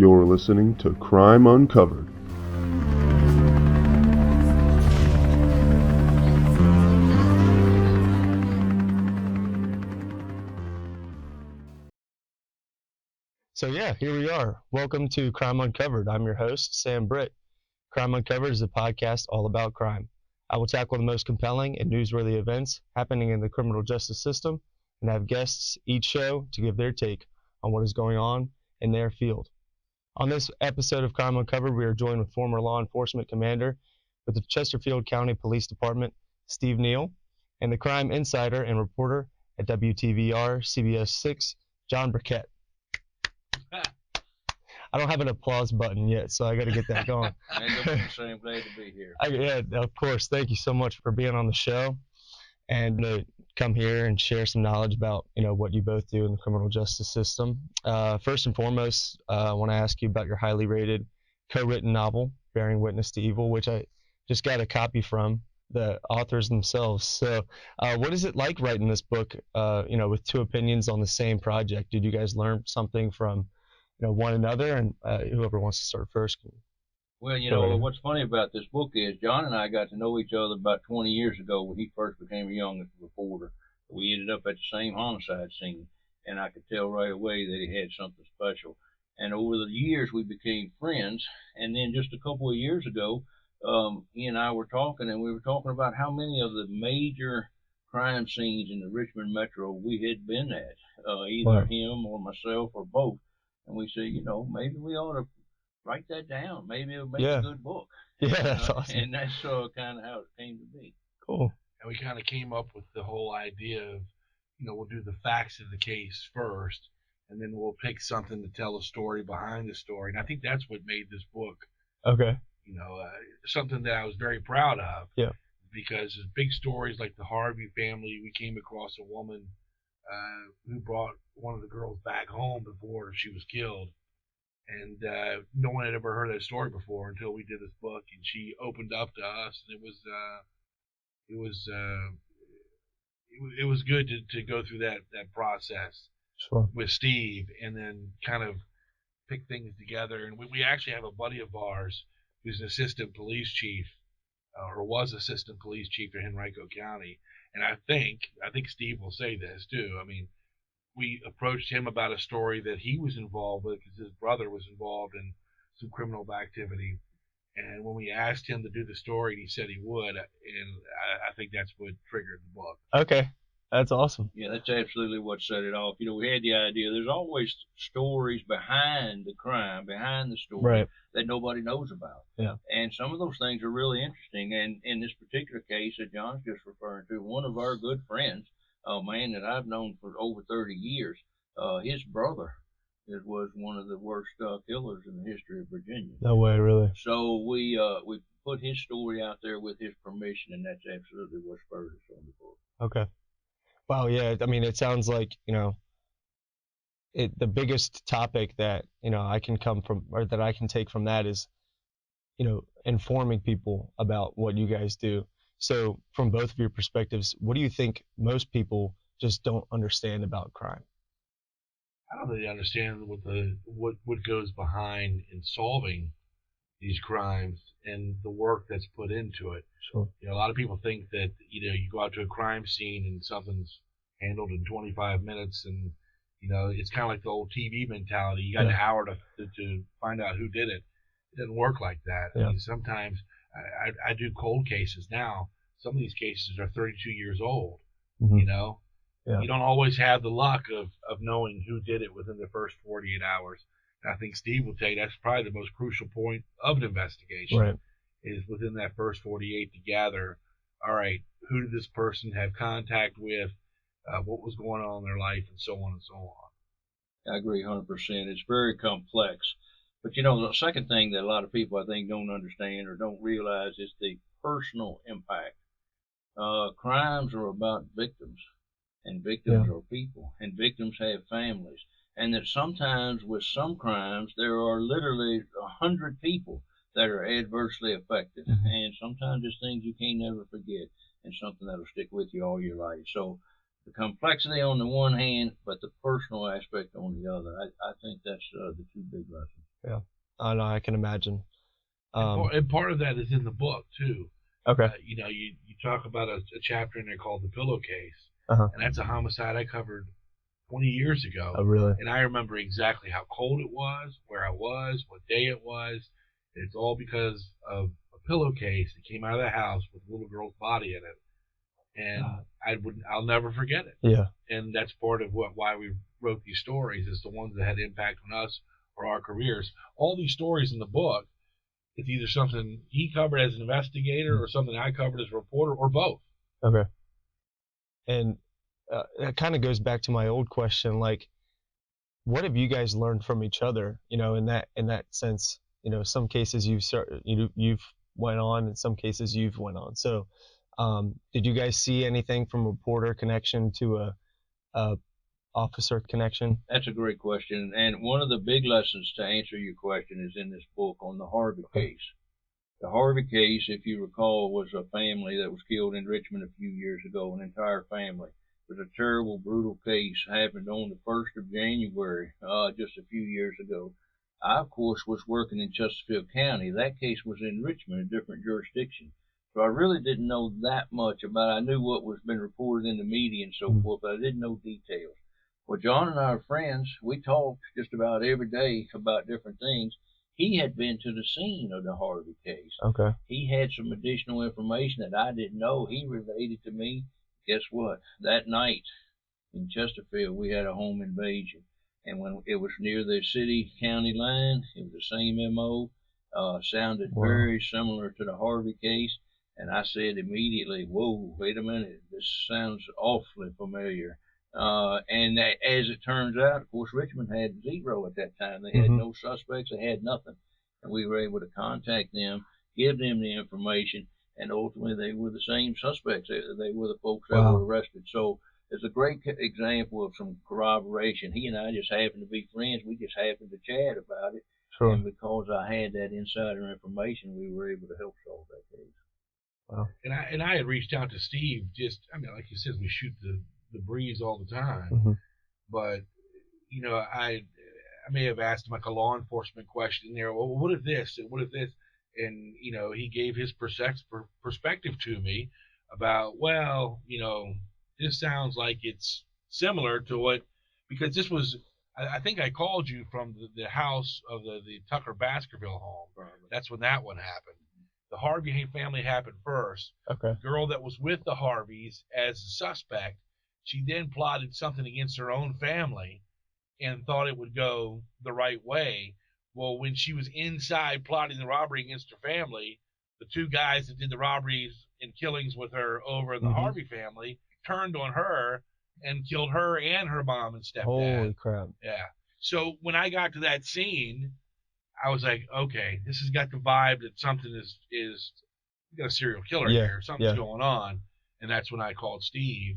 You're listening to Crime Uncovered. So yeah, here we are. Welcome to Crime Uncovered. I'm your host, Sam Britt. Crime Uncovered is a podcast all about crime. I will tackle the most compelling and newsworthy events happening in the criminal justice system and have guests each show to give their take on what is going on in their field. On this episode of Crime Uncovered, we are joined with former law enforcement commander with the Chesterfield County Police Department, Steve Neal, and the crime insider and reporter at WTVR CBS 6, John Burkett. I don't have an applause button yet, so I got to get that going. I'm glad to be here. Yeah, of course. Thank you so much for being on the show and to come here and share some knowledge about, what you both do in the criminal justice system. First and foremost, I want to ask you about your highly rated co-written novel, Bearing Witness to Evil, which I just got a copy from the authors themselves. So what is it like writing this book, with two opinions on the same project? Did you guys learn something from one another, and whoever wants to start first can. Well, what's funny about this book is John and I got to know each other about 20 years ago when he first became a young reporter. We ended up at the same homicide scene, and I could tell right away that he had something special. And over the years, we became friends. And then just a couple of years ago, he and I were talking, and we were talking about how many of the major crime scenes in the Richmond Metro we had been at, either him or myself or both. And we said, maybe we ought to write that down. Maybe it'll make a good book. Yeah, that's awesome. And that's kind of how it came to be. Cool. And we kind of came up with the whole idea of, we'll do the facts of the case first, and then we'll pick something to tell a story behind the story. And I think that's what made this book, okay, something that I was very proud of. Yeah. Because big stories like the Harvey family, we came across a woman who brought one of the girls back home before she was killed, and no one had ever heard that story before until we did this book, and she opened up to us, and it was good to go through that process with Steve, and then kind of pick things together. And we actually have a buddy of ours who's an assistant police chief, or was assistant police chief in Henrico County. And I think Steve will say this too. I mean, we approached him about a story that he was involved with because his brother was involved in some criminal activity. And when we asked him to do the story, he said he would. And I think that's what triggered the book. Okay. That's awesome. Yeah, that's absolutely what set it off. We had the idea. There's always stories behind the crime, behind the story that nobody knows about. Yeah. And some of those things are really interesting. And in this particular case that John's just referring to, one of our good friends, a man that I've known for over 30 years, his brother was one of the worst killers in the history of Virginia. No way, really. So we put his story out there with his permission, and that's absolutely what spurred us on the book. Okay. Wow, yeah. I mean, it sounds like, the biggest topic that, I can come from, or that I can take from that is, informing people about what you guys do. So from both of your perspectives, what do you think most people just don't understand about crime? I don't really understand what goes behind in solving these crimes and the work that's put into it. Sure. A lot of people think that you go out to a crime scene and something's handled in 25 minutes, and it's kind of like the old TV mentality. You got an hour to find out who did it. It doesn't work like that. Yeah. I mean, sometimes I do cold cases now. Some of these cases are 32 years old. Mm-hmm. Yeah. You don't always have the luck of knowing who did it within the first 48 hours. And I think Steve will tell you that's probably the most crucial point of an investigation. Right. Is within that first 48 to gather, all right, who did this person have contact with, what was going on in their life, and so on and so on. I agree 100%. It's very complex. But, the second thing that a lot of people, I think, don't understand or don't realize is the personal impact. Crimes are about victims, and victims are people, and victims have families. And that sometimes with some crimes, there are literally 100 people that are adversely affected. Mm-hmm. And sometimes it's things you can't never forget and something that'll stick with you all your life. So the complexity on the one hand, but the personal aspect on the other. I think that's the two big lessons. Yeah. I know. I can imagine. And part of that is in the book too. Okay. You talk about a chapter in there called The Pillowcase, Uh-huh. and that's a homicide I covered 20 years ago. Oh, really? And I remember exactly how cold it was, where I was, what day it was. It's all because of a pillowcase that came out of the house with a little girl's body in it, and I'll never forget it. Yeah. And that's part of why we wrote these stories, is the ones that had impact on us or our careers. All these stories in the book, it's either something he covered as an investigator or something I covered as a reporter, or both. Okay. And that kind of goes back to my old question, like, what have you guys learned from each other? In that sense, some cases you've went on, in some cases you've went on. So, did you guys see anything from a reporter connection to a officer connection? That's a great question. And one of the big lessons to answer your question is in this book on the Harvey case. The Harvey case, if you recall, was a family that was killed in Richmond a few years ago, an entire family. It was a terrible, brutal case. Happened on the 1st of January, just a few years ago. I, of course, was working in Chesterfield County. That case was in Richmond, a different jurisdiction. So I really didn't know that much about it. I knew what was been reported in the media and so forth, but I didn't know details. Well, John and I are friends. We talked just about every day about different things. He had been to the scene of the Harvey case. Okay. He had some additional information that I didn't know. He related to me. Guess what? That night in Chesterfield, we had a home invasion. And when it was near the city-county line, it was the same M.O., sounded very similar to the Harvey case. And I said immediately, whoa, wait a minute, this sounds awfully familiar. And as it turns out, of course, Richmond had 0 at that time. They had no suspects. They had nothing. And we were able to contact them, give them the information, and ultimately they were the same suspects. They were the folks that were arrested. So it's a great example of some corroboration. He and I just happened to be friends. We just happened to chat about it. Sure. And because I had that insider information, we were able to help solve that case. Wow. And I had reached out to Steve. Like you said, we shoot the breeze all the time, but I may have asked him like a law enforcement question there. Well, what if this and what if this? And he gave his perspective to me about, this sounds like it's similar to what, because this was, I think I called you from the house of the Tucker Baskerville home. That's when that one happened. The Harvey family happened first. Okay. The girl that was with the Harveys as a suspect, she then plotted something against her own family and thought it would go the right way. Well, when she was inside plotting the robbery against her family, the 2 guys that did the robberies and killings with her over in the Harvey family turned on her and killed her and her mom and stepdad. Holy crap. Yeah. So when I got to that scene, I was like, okay, this has got the vibe that something is we got a serial killer here. Something's going on. And that's when I called Steve.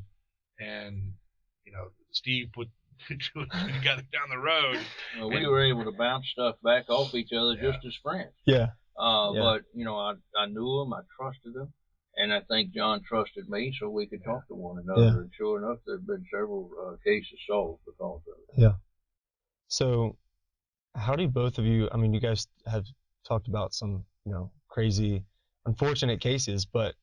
And, Steve put together down the road. Well, we were able to bounce stuff back off each other just as friends. Yeah. But, I knew him. I trusted him. And I think John trusted me so we could talk to one another. Yeah. And sure enough, there have been several cases solved because of it. Yeah. So how do both of you, you guys have talked about some, crazy, unfortunate cases, but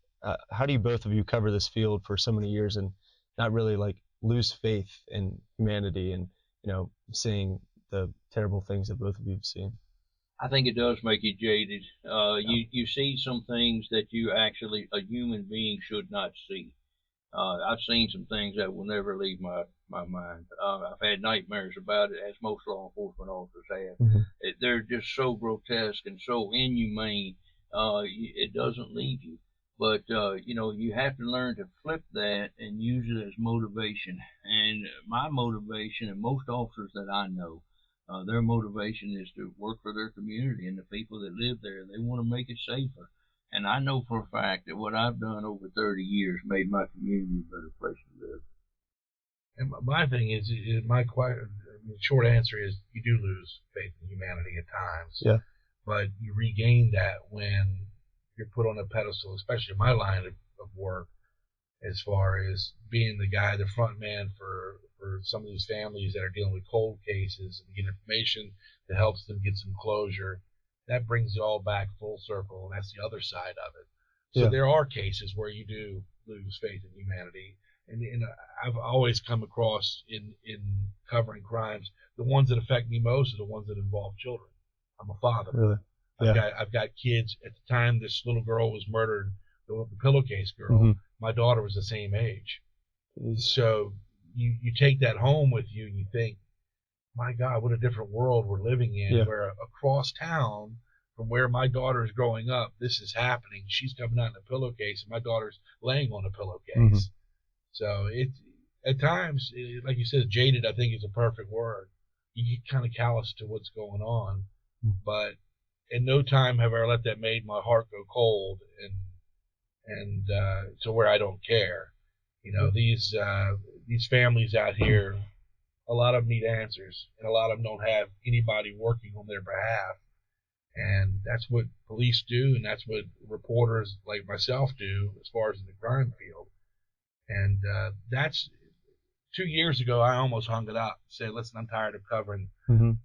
how do both of you cover this field for so many years and not really lose faith in humanity and, seeing the terrible things that both of you have seen? I think it does make you jaded. You see some things that a human being should not see. I've seen some things that will never leave my mind. I've had nightmares about it, as most law enforcement officers have. They're just so grotesque and so inhumane. It doesn't leave you. But, you have to learn to flip that and use it as motivation. And my motivation, and most officers that I know, their motivation is to work for their community and the people that live there. They want to make it safer. And I know for a fact that what I've done over 30 years made my community a better place to live. And my thing is the short answer is you do lose faith in humanity at times. Yeah. But you regain that when you're put on a pedestal, especially in my line of work, as far as being the guy, the front man for some of these families that are dealing with cold cases and get information that helps them get some closure. That brings it all back full circle, and that's the other side of it. So there are cases where you do lose faith in humanity, and I've always come across in covering crimes, the ones that affect me most are the ones that involve children. I'm a father. Really? Yeah. I've got kids. At the time this little girl was murdered, the pillowcase girl, my daughter was the same age. So you take that home with you and you think, my God, what a different world we're living in, where across town from where my daughter is growing up, this is happening. She's coming out in a pillowcase and my daughter's laying on a pillowcase. So at times, like you said, jaded, I think is a perfect word. You get kind of callous to what's going on, but in no time have I let that made my heart go cold and to where I don't care. These families out here, a lot of them need answers, and a lot of them don't have anybody working on their behalf. And that's what police do, and that's what reporters like myself do as far as in the crime field. And that's 2 years ago, I almost hung it up, said, listen, I'm tired of covering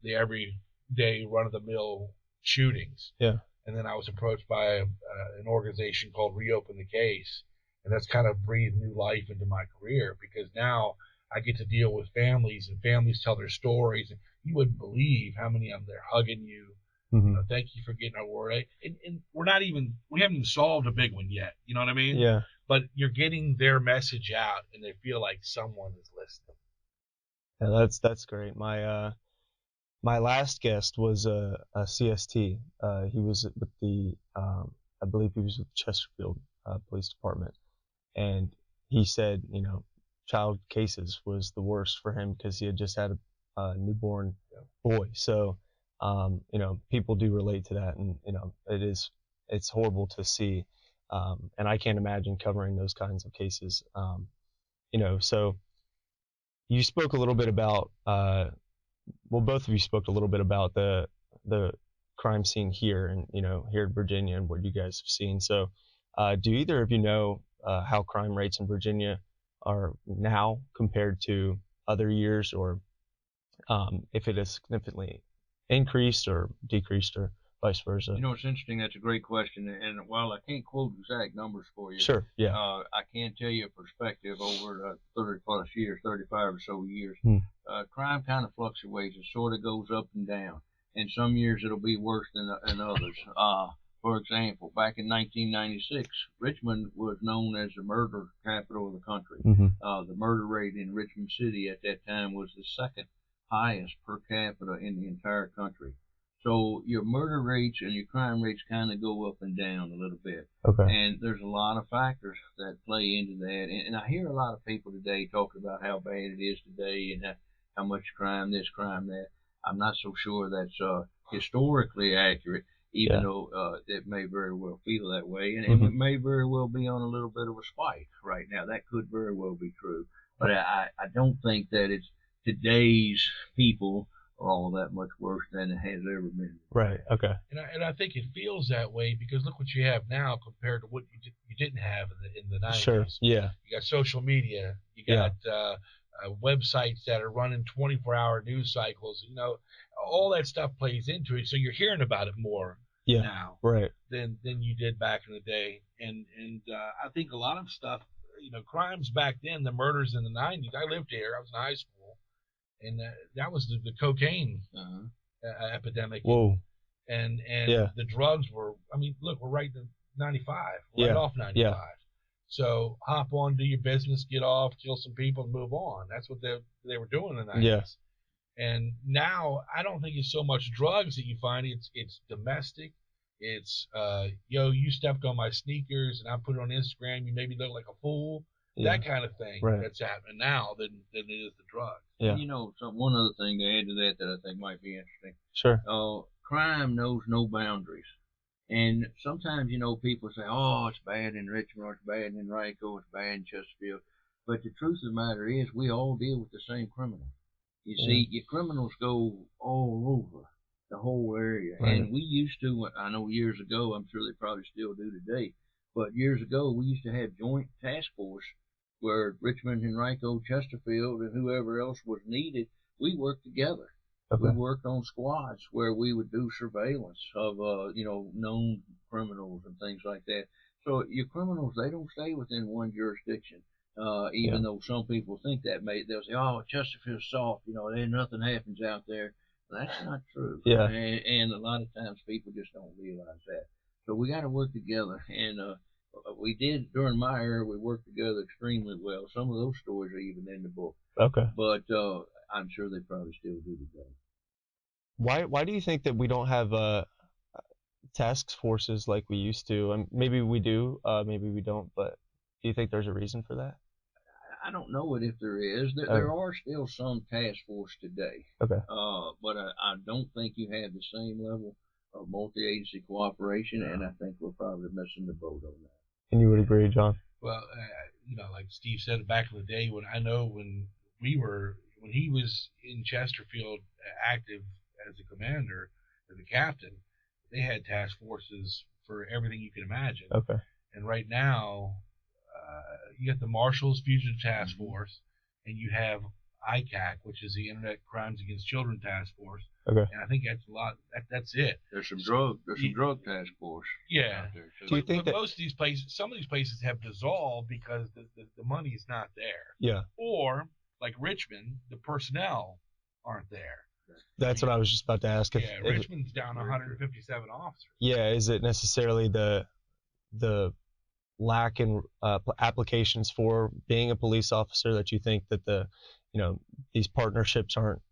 the everyday run-of-the-mill shootings. Yeah. And then I was approached by an organization called Reopen the Case, and that's kind of breathed new life into my career, because now I get to deal with families, and families tell their stories, and you wouldn't believe how many of them they're hugging you. Thank you for getting our word. And we haven't even solved a big one yet. You know what I mean? Yeah. But you're getting their message out, and they feel like someone is listening. Yeah, that's great. My last guest was a CST. He was with the I believe he was with Chesterfield Police Department, and he said, child cases was the worst for him because he had just had a newborn boy. So, people do relate to that, and it's horrible to see, and I can't imagine covering those kinds of cases. So you spoke a little bit about, both of you spoke a little bit about the crime scene here, and here in Virginia and what you guys have seen. So, do either of you know how crime rates in Virginia are now compared to other years, or if it has significantly increased or decreased, or vice versa? It's interesting. That's a great question. And while I can't quote exact numbers for you, Sure, yeah, I can tell you a perspective over 30 plus years, 35 or so years. Crime kind of fluctuates. It sort of goes up and down. And some years it'll be worse than others. For example, back in 1996, Richmond was known as the murder capital of the country. The murder rate in Richmond City at that time was the second highest per capita in the entire country. So your murder rates and your crime rates kind of go up and down a little bit. Okay. And there's a lot of factors that play into that. And I hear a lot of people today talking about how bad it is today and how much crime this, crime that. I'm not so sure that's historically accurate, even though it may very well feel that way. And it may very well be on a little bit of a spike right now. That could very well be true. But I don't think that it's today's people are all that much worse than it has ever been. Right. Okay. And I think it feels that way because look what you have now compared to what you didn't have in the 90s. Sure. Yeah. You got social media. You got websites that are running 24-hour news cycles. All that stuff plays into it. So you're hearing about it more now than you did back in the day. And I think a lot of stuff, crimes back then, the murders in the 90s. I lived here. I was in high school. And that was the cocaine epidemic. Whoa. And the drugs were, look, we're right in 95, right off 95. Yeah. So hop on, do your business, get off, kill some people, and move on. That's what they were doing in the 90s. Yeah. And now I don't think it's so much drugs that you find. It's domestic. It's, you stepped on my sneakers and I put it on Instagram. You made me look like a fool. Yeah. That kind of thing that's happening now than it is the drugs. Yeah. One other thing to add to that I think might be interesting. Sure. Crime knows no boundaries. And sometimes, people say, oh, it's bad in Richmond, or it's bad in Enrico, it's bad in Chesterfield. But the truth of the matter is we all deal with the same criminals. You see, your criminals go all over the whole area. Right. And we used to, I know years ago, I'm sure they probably still do today, but years ago we used to have joint task force where Richmond, Henrico, Chesterfield, and whoever else was needed, we worked together. Okay. We worked on squads where we would do surveillance of, known criminals and things like that. So your criminals, they don't stay within one jurisdiction. Even though some people think that they'll say, oh, Chesterfield's soft, nothing happens out there. That's not true. Yeah. And a lot of times people just don't realize that. So we got to work together. And we did during my era. We worked together extremely well. Some of those stories are even in the book. Okay. But I'm sure they probably still do today. Why do you think that we don't have task forces like we used to? Maybe we do, maybe we don't. But do you think there's a reason for that? I don't know if there is. There are still some task force today. Okay. But I don't think you have the same level of multi-agency cooperation, and I think we're probably missing the boat on that. And you would agree, John? Well, like Steve said back in the day, when he was in Chesterfield active as a commander, as a captain, they had task forces for everything you can imagine. Okay. And right now, you got the Marshals Fugitive Task Force, and you have ICAC, which is the Internet Crimes Against Children Task Force. Okay. And I think that's a lot. That's it. There's some drug task force. Yeah. Out there too. Do you think that most of these places, some of these places have dissolved because the money's not there. Yeah. Or like Richmond, the personnel aren't there. That's what I was just about to ask. Richmond's down 157 officers. Yeah. Is it necessarily the lack in applications for being a police officer that you think that these partnerships aren't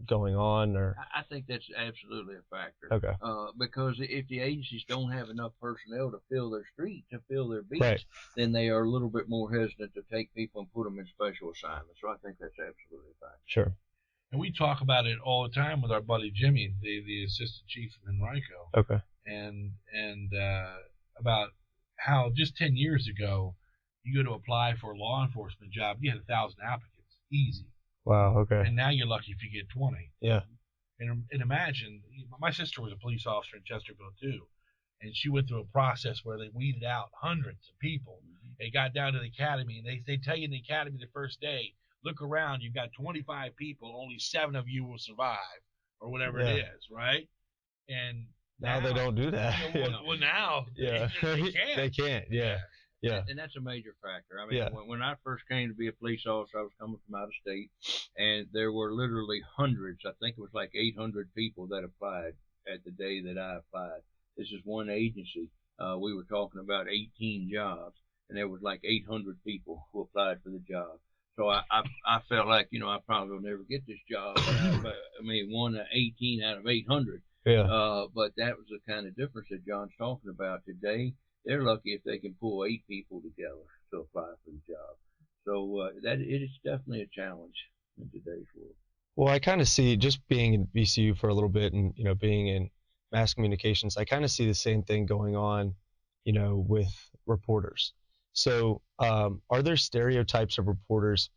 going on? Or I think that's absolutely a factor. Okay. Because if the agencies don't have enough personnel to fill their street, to fill their beats, Right. then they are a little bit more hesitant to take people and put them in special assignments. So I think that's absolutely a factor. Sure. And we talk about it all the time with our buddy Jimmy, the assistant chief of Henrico. Okay. And about how just 10 years ago, you go to apply for a law enforcement job, you had 1,000 applicants, easy. Wow. Okay. And now you're lucky if you get 20. Yeah. And imagine, my sister was a police officer in Chesterfield too, and she went through a process where they weeded out hundreds of people. They got down to the academy, and they tell you in the academy the first day, look around, you've got 25 people, only 7 of you will survive, or whatever it is, right? And now they don't do that. Well, now yeah. they can't. They can't. Yeah. Yeah. And that's a major factor. I mean, when I first came to be a police officer, I was coming from out of state, and there were literally hundreds. I think it was like 800 people that applied at the day that I applied. This is one agency. We were talking about 18 jobs, and there was like 800 people who applied for the job. So I felt like, I probably will never get this job. But I mean, 18 out of 800. Yeah. But that was the kind of difference that John's talking about today. They're lucky if they can pull 8 people together to apply for the job. So that it is definitely a challenge in today's world. Well, I kind of see, just being in VCU for a little bit and being in mass communications, I kind of see the same thing going on, with reporters. So are there stereotypes of reporters?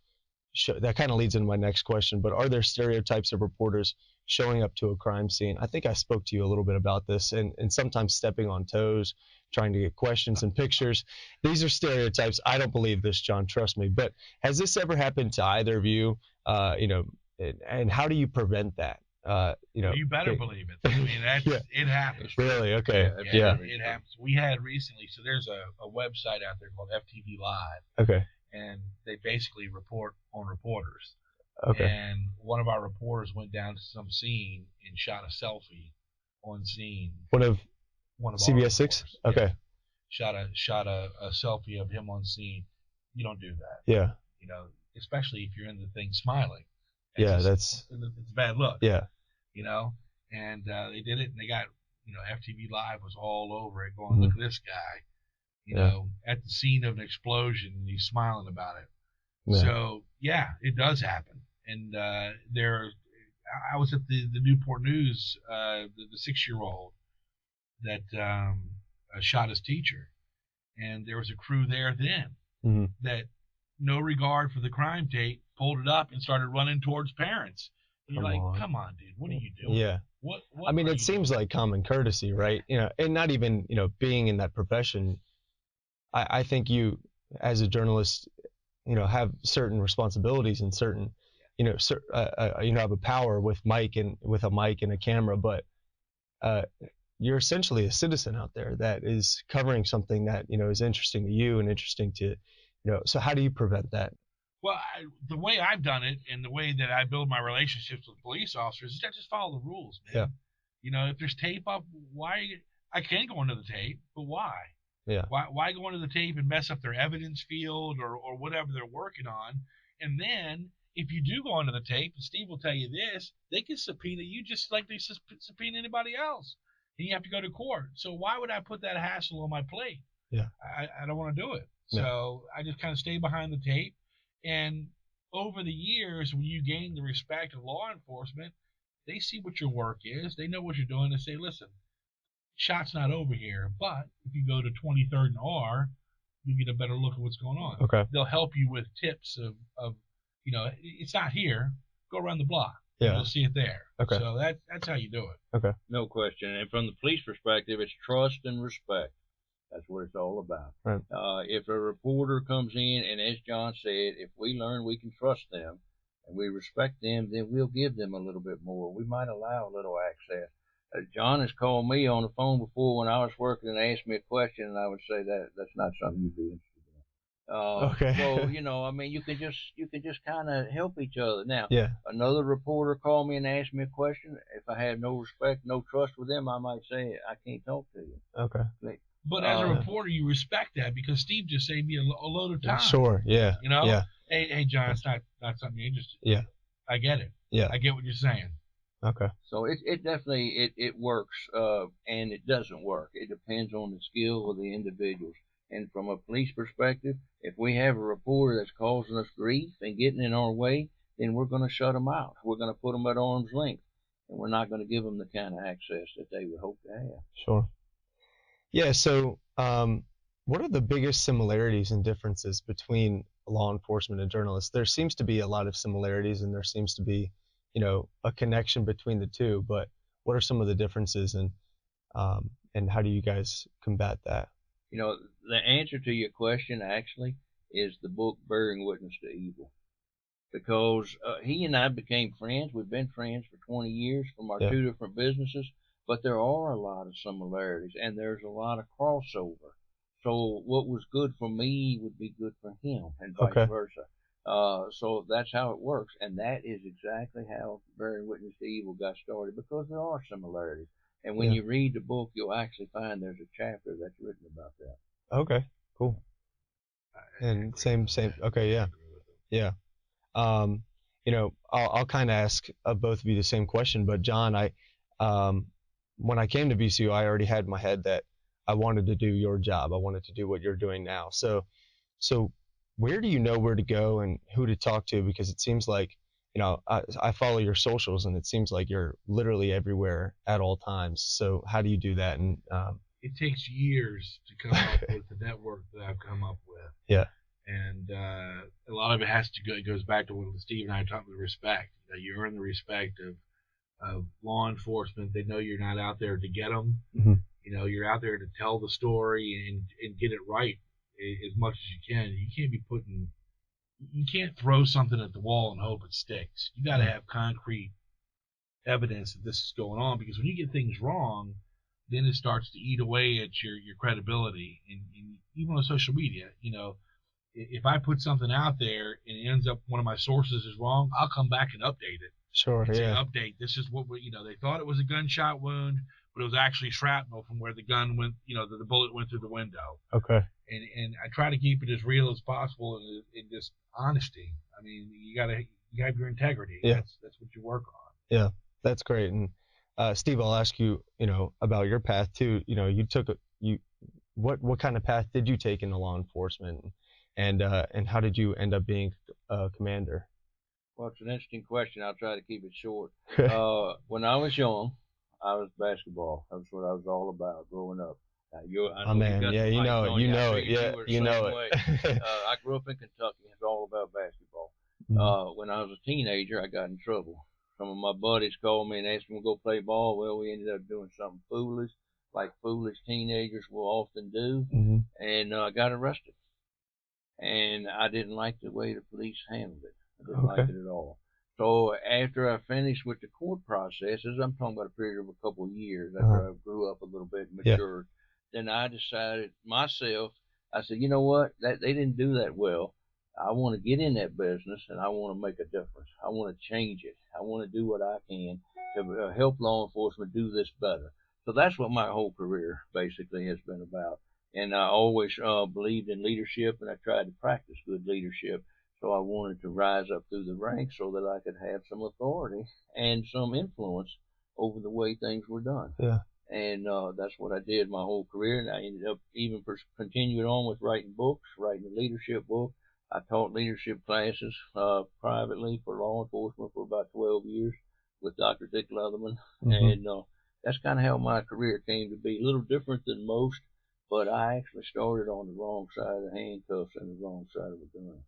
That kind of leads into my next question, but are there stereotypes of reporters showing up to a crime scene? I think I spoke to you a little bit about this, and sometimes stepping on toes, trying to get questions and pictures. These are stereotypes. I don't believe this, John, trust me. But has this ever happened to either of you? And how do you prevent that? You better believe it. I mean, it happens. Really? Okay. Yeah, it happens. We had recently, so there's a website out there called FTV Live. Okay. And they basically report on reporters. Okay. And one of our reporters went down to some scene and shot a selfie on scene. One of CBS 6? Okay. Yeah. Shot a selfie of him on scene. You don't do that. Yeah. Especially if you're in the thing smiling. It's a bad look. Yeah. And they did it, and they got, FTV Live was all over it, going, look at this guy. At the scene of an explosion, and he's smiling about it. Yeah. So, it does happen. And I was at the Newport News, the 6-year-old that shot his teacher. And there was a crew there then that, no regard for the crime tape, pulled it up and started running towards parents. And you're like, come on, dude, what are you doing? Yeah. What I mean, it seems like common courtesy, right? And not even, being in that profession, I think you, as a journalist, have certain responsibilities and certain, have a power with a mic and a camera, but you're essentially a citizen out there that is covering something that, is interesting to you and interesting to, so how do you prevent that? Well, the way I've done it and the way that I build my relationships with police officers is I just follow the rules, man. Yeah. If there's tape up, why? I can go into the tape, but why? Yeah. Why go into the tape and mess up their evidence field or whatever they're working on? And then if you do go into the tape, and Steve will tell you this, they can subpoena you just like they subpoena anybody else. And you have to go to court. So why would I put that hassle on my plate? Yeah. I don't want to do it. Yeah. So I just kind of stay behind the tape. And over the years, when you gain the respect of law enforcement, they see what your work is. They know what you're doing. They say, listen, shot's not over here, but if you go to 23rd and R, you get a better look at what's going on. Okay. They'll help you with tips of it's not here. Go around the block. Yeah. You'll see it there. Okay. So that's how you do it. Okay. No question. And from the police perspective, it's trust and respect. That's what it's all about. Right. If a reporter comes in, and as John said, if we learn we can trust them and we respect them, then we'll give them a little bit more. We might allow a little access. John has called me on the phone before when I was working and asked me a question, and I would say that's not something you'd be interested in. Okay. So you can just kind of help each other. Now, yeah. Another reporter called me and asked me a question. If I have no respect, no trust with them, I might say I can't talk to you. Okay. But as a reporter, you respect that because Steve just saved me a load of time. Sure. Yeah. Yeah. Hey, John, it's not something you're interested in. Yeah. I get it. Yeah. I get what you're saying. Okay. So it definitely it works and it doesn't work. It depends on the skill of the individuals. And from a police perspective, if we have a reporter that's causing us grief and getting in our way, then we're going to shut them out. We're going to put them at arm's length, and we're not going to give them the kind of access that they would hope to have. Sure. Yeah. So, what are the biggest similarities and differences between law enforcement and journalists? There seems to be a lot of similarities, and there seems to be, a connection between the two. But what are some of the differences, and how do you guys combat that? The answer to your question actually is the book Bearing Witness to Evil, because he and I became friends. We've been friends for 20 years from our two different businesses, but there are a lot of similarities and there's a lot of crossover. So what was good for me would be good for him and vice versa. So that's how it works, and that is exactly how Bearing Witness to Evil got started, because there are similarities. And when you read the book, you'll actually find there's a chapter that's written about that. Okay, cool. And same. Okay, yeah. I'll kind of ask both of you the same question, but John, when I came to VCU, I already had in my head that I wanted to do your job. I wanted to do what you're doing now. So where do you know where to go and who to talk to? Because it seems like, I follow your socials, and it seems like you're literally everywhere at all times. So how do you do that? And it takes years to come up with the network that I've come up with. Yeah. And a lot of it goes back to what Steve and I talked about, respect. You earn the respect of law enforcement. They know you're not out there to get them. Mm-hmm. You're out there to tell the story and get it right as much as you can. You can't throw something at the wall and hope it sticks. You got to have concrete evidence that this is going on, because when you get things wrong, then it starts to eat away at your credibility. And even on social media, if I put something out there and it ends up one of my sources is wrong, I'll come back and update it. Sure, Say, update. This is what they thought it was a gunshot wound, but it was actually shrapnel from where the gun went. The bullet went through the window. Okay. And I try to keep it as real as possible in just honesty. I mean, you have your integrity. Yeah. That's what you work on. Yeah, that's great. And Steve, I'll ask you, about your path too. What kind of path did you take into law enforcement, and how did you end up being a commander? Well, it's an interesting question. I'll try to keep it short. When I was young, I was basketball. That's what I was all about growing up. Now, you know it. Yeah, you know it. I grew up in Kentucky. It's all about basketball. Mm-hmm. When I was a teenager, I got in trouble. Some of my buddies called me and asked me to go play ball. Well, we ended up doing something foolish, like foolish teenagers will often do, and I got arrested. and I didn't like the way the police handled it. I didn't like it at all. So after I finished with the court processes, I'm talking about a period of a couple of years after I grew up a little bit and matured, then I decided myself, I said, you know what, they didn't do that well. I want to get in that business, and I want to make a difference. I want to change it. I want to do what I can to help law enforcement do this better. So that's what my whole career basically has been about. And I always believed in leadership, and I tried to practice good leadership. So I wanted to rise up through the ranks so that I could have some authority and some influence over the way things were done. Yeah. And that's what I did my whole career. And I ended up even continuing on with writing books, writing a leadership book. I taught leadership classes privately for law enforcement for about 12 years with Dr. Dick Leatherman. And that's kind of how my career came to be. A little different than most, but I actually started on the wrong side of the handcuffs and the wrong side of the gun.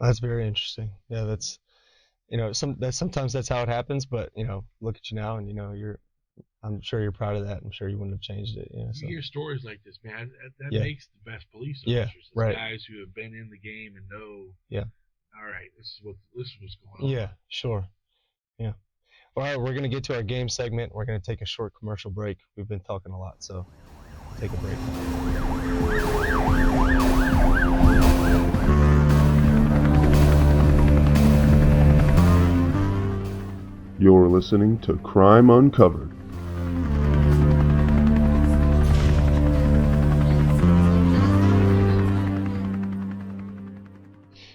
That's very interesting. Yeah, that's, sometimes that's how it happens, but, look at you now, and, I'm sure you're proud of that. I'm sure you wouldn't have changed it. You hear stories like this, man. That makes the best police officers. It's guys who have been in the game and know. Yeah. All right, this is what's going on. Yeah, sure. Yeah. All right, we're gonna get to our game segment. We're gonna take a short commercial break. We've been talking a lot, so take a break. You're listening to Crime Uncovered.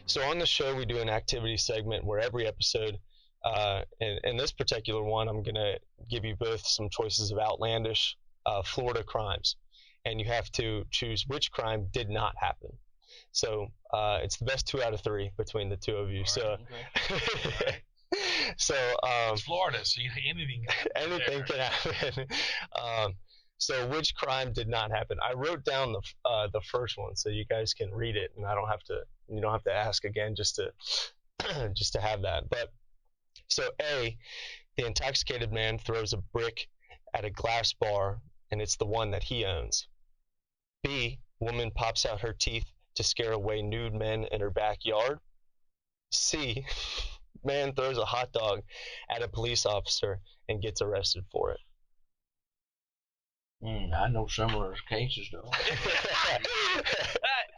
So on the show, we do an activity segment where every episode, in this particular one, I'm going to give you both some choices of outlandish Florida crimes. And you have to choose which crime did not happen. So it's the best 2 out of 3 between the two of you. So, so it's Florida, so anything can happen. So which crime did not happen? I wrote down the first one so you guys can read it, and you don't have to ask again just to have that. But so A, the intoxicated man throws a brick at a glass bar, and it's the one that he owns. B, woman pops out her teeth to scare away nude men in her backyard. C, man throws a hot dog at a police officer and gets arrested for it. I know similar cases, though.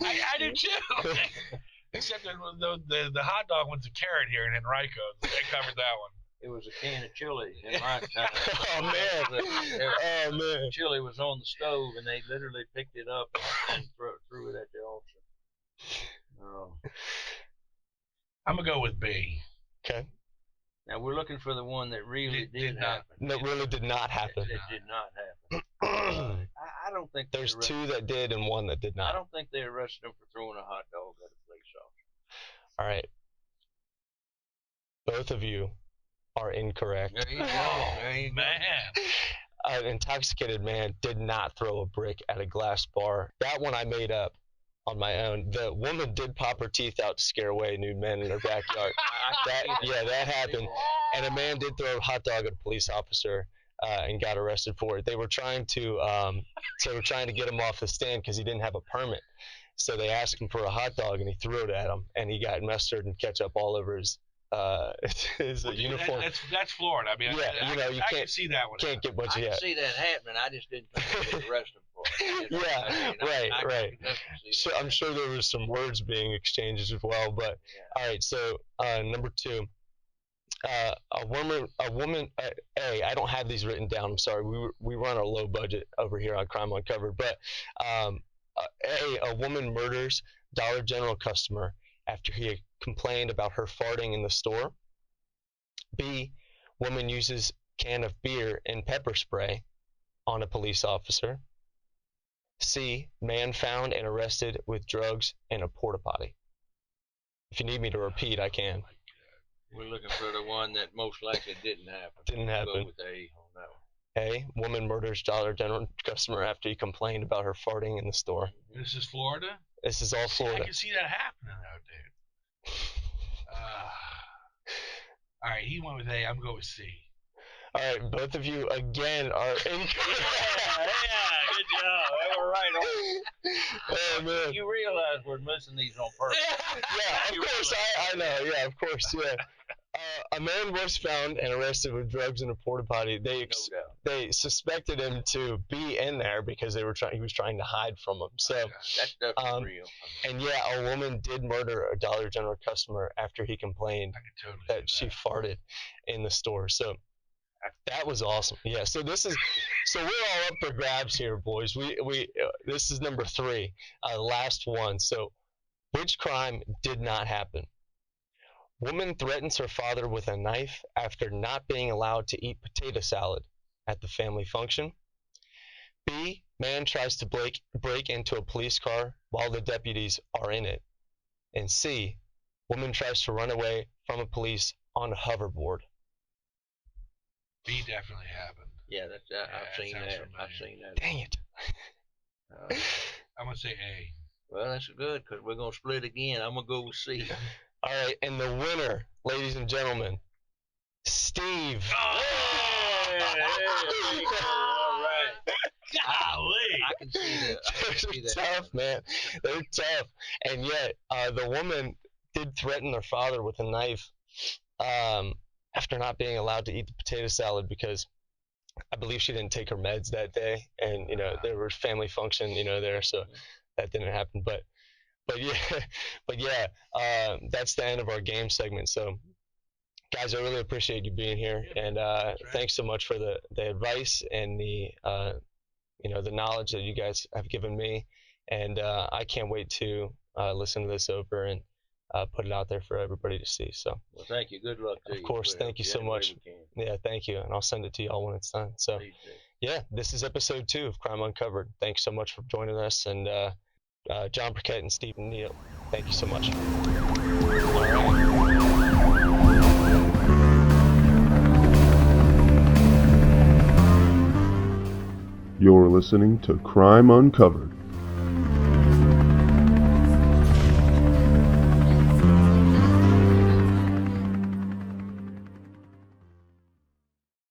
I do too. Except the hot dog one's a carrot here in Henrico. They covered that one. It was a can of chili in my time. Oh, man. Chili was on the stove, and they literally picked it up and threw it at the officer. I'm going to go with B. Okay. Now, we're looking for the one that really did happen. That really did not happen. It did not happen. I don't think there's 2 that did and 1 that did not. I don't think they arrested him for throwing a hot dog at a police officer. All right. Both of you are incorrect. There you go. Man. An intoxicated man did not throw a brick at a glass bar. That one I made up on my own. The woman did pop her teeth out to scare away nude men in her backyard. That happened. And a man did throw a hot dog at a police officer and got arrested for it. They were trying to get him off the stand because he didn't have a permit. So they asked him for a hot dog, and he threw it at him, and he got mustard and ketchup all over his uniform. That's Florida. I mean, I can see that one. Can't get much I yet. can see that happening. I just didn't think they would arrest him for it. Right. So I'm sure there was some words being exchanged as well. But all right. So number 2, a woman. I don't have these written down. I'm sorry. We run a low budget over here on Crime Uncovered. But a woman murders Dollar General customer after he complained about her farting in the store. B, woman uses can of beer and pepper spray on a police officer. C, man found and arrested with drugs in a porta potty. If you need me to repeat, I can. We're looking for the one that most likely didn't happen. Didn't happen. Go with A on that one. A, woman murders Dollar General customer after he complained about her farting in the store. This is Florida? This is all Florida. I can see that happening, though, dude. All right, he went with A. I'm going with C. All right, both of you again are incorrect. Yeah, good job. We're right on. Oh man. You realize we're missing these on purpose. Yeah, of course. I know. Yeah, of course. Yeah. A man was found and arrested with drugs in a porta potty. They suspected him to be in there because he was trying to hide from them. So that's definitely real. And yeah, a woman did murder a Dollar General customer after he complained that she farted in the store. So that was awesome. Yeah. So we're all up for grabs here, boys. This is number 3, last one. So which crime did not happen? Woman threatens her father with a knife after not being allowed to eat potato salad at the family function. B, man tries to break into a police car while the deputies are in it. And C, woman tries to run away from a police on a hoverboard. B definitely happened. Yeah, I've seen that. I've seen that. Dang it. I'm going to say A. Well, that's good because we're going to split again. I'm going to go with C. All right, and the winner, ladies and gentlemen, Steve. Oh! Hey, all right. Golly. I can see that. They're tough, man. They're tough. And yet, the woman did threaten her father with a knife after not being allowed to eat the potato salad because I believe she didn't take her meds that day. And, there was family function, there, so that didn't happen. But yeah, that's the end of our game segment. So, guys, I really appreciate you being here, and thanks so much for the advice and the the knowledge that you guys have given me, and I can't wait to listen to this over and put it out there for everybody to see. So, well, thank you. Good luck to you. Of course, thank you so much. Yeah, thank you, and I'll send it to y'all when it's done. So, yeah, this is episode 2 of Crime Uncovered. Thanks so much for joining us, and John Burkett and Steve and Neal. Thank you so much. All right. You're listening to Crime Uncovered.